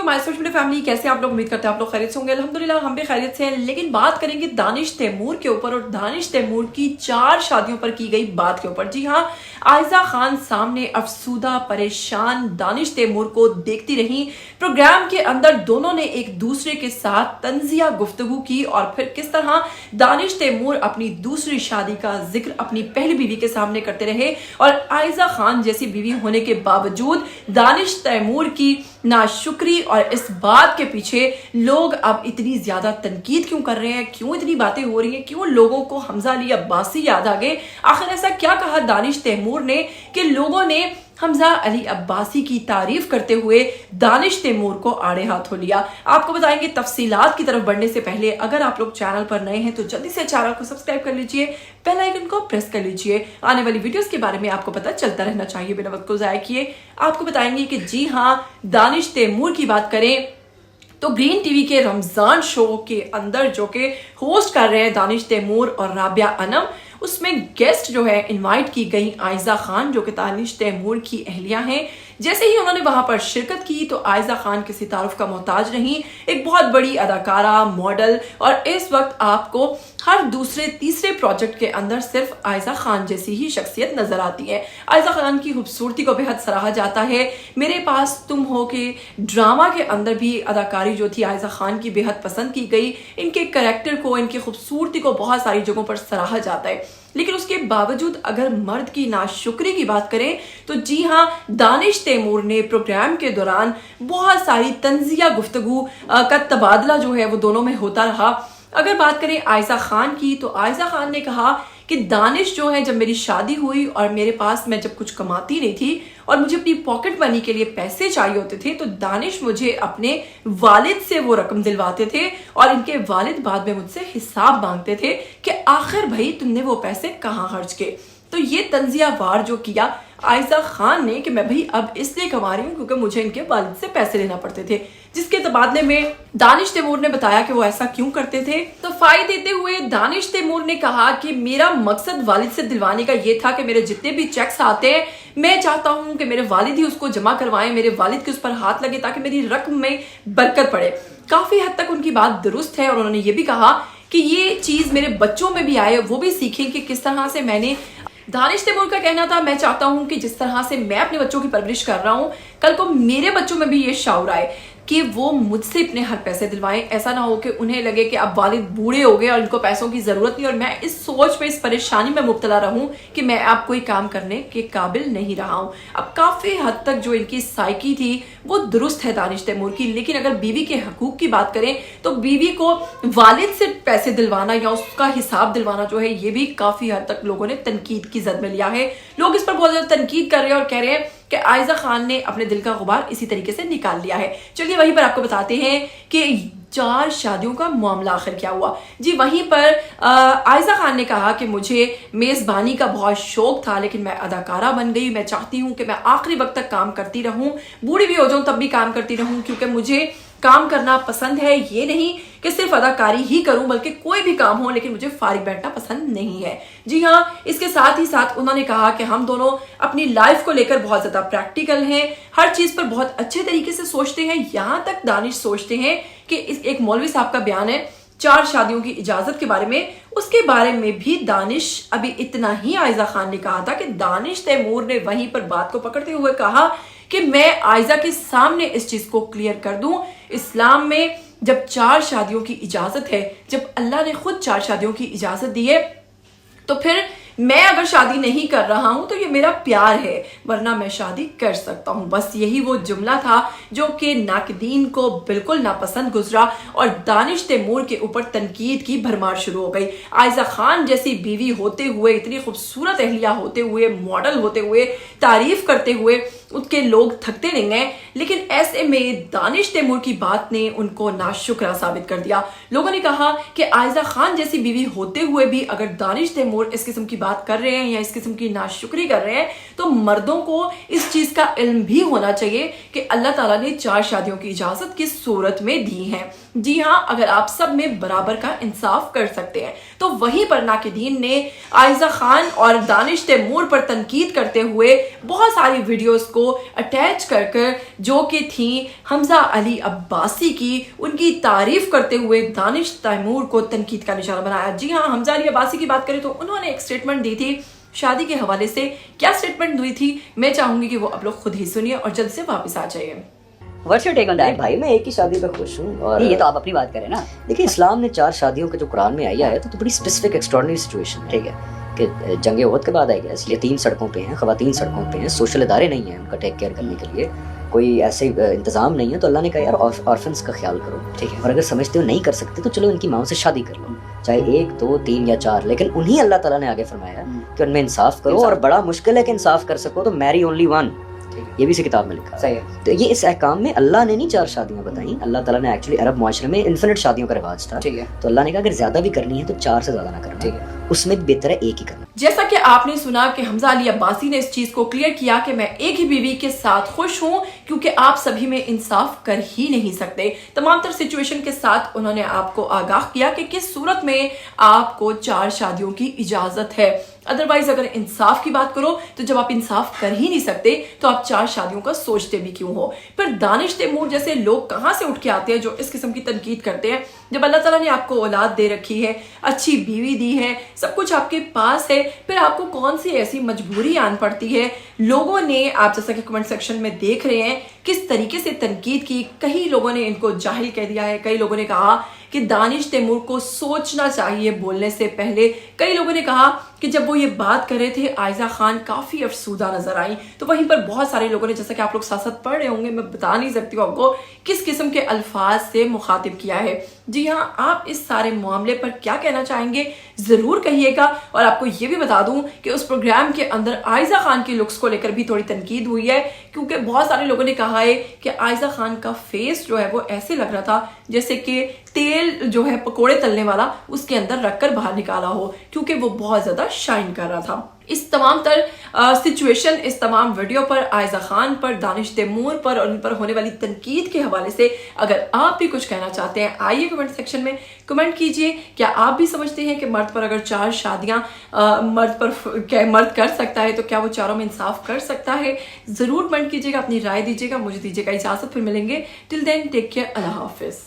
My social media family, कैसे आप लोग? उम्मीद करते हैं आप लोग खैरियत से होंगे। अल्हम्दुलिल्लाह हम भी खैरियत से हैं। लेकिन बात करेंगे दानिश तैमूर के ऊपर और दानिश तैमूर की 4 शादियों पर की गई बात के ऊपर। जी हाँ, आयजा खान सामने अफसूदा परेशान दानिश तैमूर को देखती रही। प्रोग्राम के अंदर दोनों ने एक दूसरे के साथ तंजिया गुफ्तगू की और फिर किस तरह दानिश तैमूर अपनी दूसरी शादी का जिक्र अपनी पहली बीवी के सामने करते रहे और आयजा खान जैसी बीवी होने के बावजूद दानिश तैमूर की नाशुक्री और इस बात के पीछे लोग अब इतनी ज्यादा तनकीद क्यों कर रहे हैं, क्यों इतनी बातें हो रही हैं, क्यों लोगों को हमजा अली अब्बासी याद आ गए। आखिर ऐसा क्या कहा दानिश तैमूर ने कि लोगों ने हमजा अली अब्बासी की तारीफ करते हुए दानिश तैमूर को आड़े हाथों लिया। आपको बताएंगे। तफसीलात की तरफ बढ़ने से पहले अगर आप लोग चैनल पर नए हैं तो जल्दी से चैनल को सब्सक्राइब कर लीजिए, बेल आइकन को प्रेस कर लीजिए। आने वाली वीडियोस के बारे में आपको पता चलता रहना चाहिए बिना वक्त को ज़ाया किए। आपको बताएंगे कि जी हाँ, दानिश तैमूर की बात करें तो ग्रीन टीवी के रमजान शो के अंदर जो कि होस्ट कर रहे हैं दानिश तैमूर और राबिया अनम, उसमें गेस्ट जो है इनवाइट की गई आयजा खान जो कि दानिश तैमूर की अहलिया हैं। जैसे ही उन्होंने वहां पर शिरकत की तो आयजा खान किसी तारुफ का मोहताज नहीं, एक बहुत बड़ी अदाकारा, मॉडल और इस वक्त आपको हर दूसरे तीसरे प्रोजेक्ट के अंदर सिर्फ आयजा खान जैसी ही शख्सियत नजर आती है। आयजा खान की खूबसूरती को बेहद सराहा जाता है। मेरे पास तुम हो के ड्रामा के अंदर भी अदाकारी जो थी आयजा खान की बेहद पसंद की गई। इनके कैरेक्टर को, इनकी खूबसूरती को बहुत सारी जगहों पर सराहा जाता है। लेकिन उसके बावजूद अगर मर्द की नाशुक्री की बात करें तो जी हाँ, दानिश तैमूर ने प्रोग्राम के दौरान बहुत सारी तंजिया गुफ्तगू का तबादला जो है वो दोनों में होता रहा। अगर बात करें आयजा खान की तो आयजा खान ने कहा कि दानिश जो है, जब मेरी शादी हुई और मेरे पास मैं जब कुछ कमाती नहीं थी और मुझे अपनी पॉकेट मनी के लिए पैसे चाहिए होते थे तो दानिश मुझे अपने वालिद से वो रकम दिलवाते थे और इनके वालिद बाद में मुझसे हिसाब मांगते थे कि आखिर भाई तुमने वो पैसे कहाँ खर्च किए। तो ये तंजिया वार जो किया आयजा खान ने कि मैं भाई अब इसलिए कमा रही हूँ क्योंकि मुझे इनके वालिद से पैसे लेना पड़ते थे, जिसके तबादले में दानिश तैमूर ने बताया कि वो ऐसा क्यों करते थे। तो फायदे देते हुए दानिश तैमूर ने कहा कि मेरा मकसद वालिद से दिलवाने का ये था कि मेरे जितने भी चेक्स आते हैं मैं चाहता हूँ कि मेरे वालिद ही उसको जमा करवाएं, मेरे वालिद के उस पर हाथ लगे ताकि मेरी रकम में बरकत पड़े। काफी हद तक उनकी बात दुरुस्त है और उन्होंने ये भी कहा कि ये चीज मेरे बच्चों में भी आए, वो भी सीखें कि किस तरह से मैंने। दानिश तैमूर का कहना था, मैं चाहता हूं कि जिस तरह से मैं अपने बच्चों की परवरिश कर रहा हूं, कल को मेरे बच्चों में भी ये शौर आए कि वो मुझसे अपने हर पैसे दिलवाएं। ऐसा ना हो कि उन्हें लगे कि अब वालिद बूढ़े हो गए और इनको पैसों की जरूरत नहीं और मैं इस सोच में, इस परेशानी में मुब्तला रहूं कि मैं अब कोई काम करने के काबिल नहीं रहा हूं। अब काफी हद तक जो इनकी साइकी थी वो दुरुस्त है दानिश तैमूर की। लेकिन अगर बीवी के हकूक की बात करें तो बीवी को वालिद से पैसे दिलवाना या उसका हिसाब दिलवाना जो है ये भी काफी हद तक लोगों ने तनकीद की जद में लिया है। लोग इस पर बहुत ज्यादा तनकीद कर रहे हैं और कह रहे हैं कि आयजा खान ने अपने दिल का गुबार इसी तरीके से निकाल लिया है। चलिए वहीं पर आपको बताते हैं कि 4 शादियों का मामला आखिर क्या हुआ। जी वहीं पर आयजा खान ने कहा कि मुझे मेज़बानी का बहुत शौक था लेकिन मैं अदाकारा बन गई। मैं चाहती हूँ कि मैं आखिरी वक्त तक काम करती रहूँ, बूढ़ी भी हो जाऊँ तब भी काम करती रहूँ क्योंकि मुझे काम करना पसंद है। ये नहीं कि सिर्फ अदाकारी ही करूं बल्कि कोई भी काम हो, लेकिन मुझे फारिग बैठना पसंद नहीं है। जी हाँ, इसके साथ ही साथ उन्होंने कहा कि हम दोनों अपनी लाइफ को लेकर बहुत ज्यादा प्रैक्टिकल हैं, हर चीज पर बहुत अच्छे तरीके से सोचते हैं। यहां तक दानिश सोचते हैं कि एक मौलवी साहब का बयान है 4 शादियों की इजाजत के बारे में, उसके बारे में भी दानिश अभी इतना ही आयजा खान ने कहा था कि दानिश तैमूर ने वहीं पर बात को पकड़ते हुए कहा कि मैं आयजा के सामने इस चीज को क्लियर कर दूं। इस्लाम में जब 4 शादियों की इजाजत है, जब अल्लाह ने खुद 4 शादियों की इजाजत दी है तो फिर मैं अगर शादी नहीं कर रहा हूं तो ये मेरा प्यार है, वरना मैं शादी कर सकता हूं। बस यही वो जुमला था जो कि नाकदीन को बिल्कुल नापसंद गुजरा और दानिश तैमूर के ऊपर तनकीद की भरमार शुरू हो गई। आयजा खान जैसी बीवी होते हुए, इतनी खूबसूरत अहलिया होते हुए, मॉडल होते हुए, तारीफ करते हुए उसके लोग थकते नहीं हैं। लेकिन ऐसे में दानिश तैमूर की बात ने उनको नाशुक्रा साबित कर दिया। लोगों ने कहा कि आयजा खान जैसी बीवी होते हुए भी अगर दानिश तैमूर इस किस्म की बात कर रहे हैं या इस किस्म की नाशुक्री कर रहे हैं तो मर्दों को इस चीज का इल्म भी होना चाहिए कि अल्लाह ताला ने 4 शादियों की इजाजत किस सूरत में दी है। جی ہاں، اگر آپ سب میں برابر کا انصاف کر سکتے ہیں تو وہیں پر ناقدین نے عائزہ خان اور دانش تیمور پر تنقید کرتے ہوئے بہت ساری ویڈیوز کو اٹیچ کر جو کہ تھیں حمزہ علی عباسی کی، ان کی تعریف کرتے ہوئے دانش تیمور کو تنقید کا نشانہ بنایا۔ جی ہاں، حمزہ علی عباسی کی بات کریں تو انہوں نے ایک سٹیٹمنٹ دی تھی شادی کے حوالے سے۔ کیا سٹیٹمنٹ دی تھی میں چاہوں گی کہ وہ آپ لوگ خود ہی سنیے اور جلد سے واپس آ جائیے۔ What's your take on that? بھائی میں ایک ہی شادی پہ خوش ہوں، اور یہ تو آپ اپنی بات کریں نا۔ دیکھیں اسلام نے 4 شادیوں کا جو قرآن میں آیا ہے تو بڑی اسپیسیفک ایکسٹراڈنری سچویشن ہے، ٹھیک ہے، کہ جنگ احد کے بعد آئے گا، اس لیے 3 سڑکوں پہ ہیں، خواتین سڑکوں پہ ہیں، سوشل ادارے نہیں ہیں ان کا ٹیک کیئر کرنے کے لیے، کوئی ایسے انتظام نہیں ہے، تو اللہ نے کہا یار آرفنس کا خیال کرو، ٹھیک ہے، اور اگر سمجھتے ہو نہیں کر سکتے تو چلو ان کی ماؤں سے شادی کر لو، چاہے 1 2 3 یا 4، لیکن انہی اللہ تعالیٰ نے آگے فرمایا کہ ان میں انصاف کرو، اور بڑا مشکل ہے کہ انصاف کر سکو تو میری اونلی ون، یہ بھی اسی کتاب میں لکھا ہے۔ تو یہ اس احکام میں اللہ نے نہیں 4 شادیاں بتائیں، اللہ تعالیٰ نے ایکچولی عرب معاشرے میں انفینٹ شادیوں کا رواج تھا، تو اللہ نے کہا اگر زیادہ بھی کرنی ہے تو 4 سے زیادہ نہ کرنا، اس میں بہتر ہے ایک ہی کرنا۔ جیسا کہ آپ نے سنا کہ حمزہ علی عباسی نے اس چیز کو کلیئر کیا کہ میں ایک ہی بیوی کے ساتھ خوش ہوں کیونکہ آپ سبھی میں انصاف کر ہی نہیں سکتے۔ تمام تر سچویشن کے ساتھ انہوں نے آپ کو آگاہ کیا کہ کس صورت میں آپ کو 4 شادیوں کی اجازت ہے۔ ادروائز اگر انصاف کی بات کرو تو جب آپ انصاف کر ہی نہیں سکتے تو آپ 4 شادیوں کا سوچتے بھی کیوں ہو؟ پھر دانش تیمور جیسے لوگ کہاں سے اٹھ کے آتے ہیں جو اس قسم کی تنقید کرتے ہیں؟ جب اللہ تعالیٰ نے آپ کو اولاد دے رکھی ہے، اچھی بیوی دی ہے، سب کچھ آپ کے پاس ہے، پھر آپ کو کون سی ایسی مجبوری آن پڑتی ہے؟ لوگوں نے آپ جیسا کہ کمنٹ سیکشن میں دیکھ رہے ہیں کس طریقے سے تنقید کی، کئی لوگوں نے ان کو جاہل کہہ دیا ہے، کئی لوگوں نے کہا کہ دانش تیمور کو سوچنا چاہیے بولنے سے پہلے، کئی لوگوں نے کہا کہ جب وہ یہ بات کر رہے تھے عائزہ خان کافی افسردہ نظر آئیں، تو وہیں پر بہت سارے لوگوں نے، جیسا کہ آپ لوگ ساتھ ساتھ پڑھ رہے ہوں گے، میں بتا نہیں سکتی ہوں آپ کو کس قسم کے الفاظ سے مخاطب کیا ہے۔ جی ہاں، آپ اس سارے معاملے پر کیا کہنا چاہیں گے ضرور کہیے گا، اور آپ کو یہ بھی بتا دوں کہ اس پروگرام کے اندر عائزہ خان کی لکس کو لے کر بھی تھوڑی تنقید ہوئی ہے، کیونکہ بہت سارے لوگوں نے کہا ہے کہ عائزہ خان کا فیس جو ہے وہ ایسے لگ رہا تھا جیسے کہ تیل جو ہے پکوڑے تلنے والا اس کے اندر رکھ کر باہر نکالا ہو، کیونکہ وہ بہت زیادہ شائن کر رہا تھا۔ اس تمام تر سچویشن، اس تمام ویڈیو پر، عائزہ خان پر، دانش تیمور پر اور ان پر ہونے والی تنقید کے حوالے سے اگر آپ بھی کچھ کہنا چاہتے ہیں آئیے کمنٹ سیکشن میں کمنٹ کیجئے۔ کیا آپ بھی سمجھتے ہیں کہ مرد پر اگر 4 شادیاں مرد کر سکتا ہے تو کیا وہ 4 میں انصاف کر سکتا ہے؟ ضرور کمنٹ کیجئے گا، اپنی رائے دیجئے گا۔ مجھے دیجئے گا اجازت، پھر ملیں گے۔ ٹل دین ٹیک کیئر، اللہ حافظ۔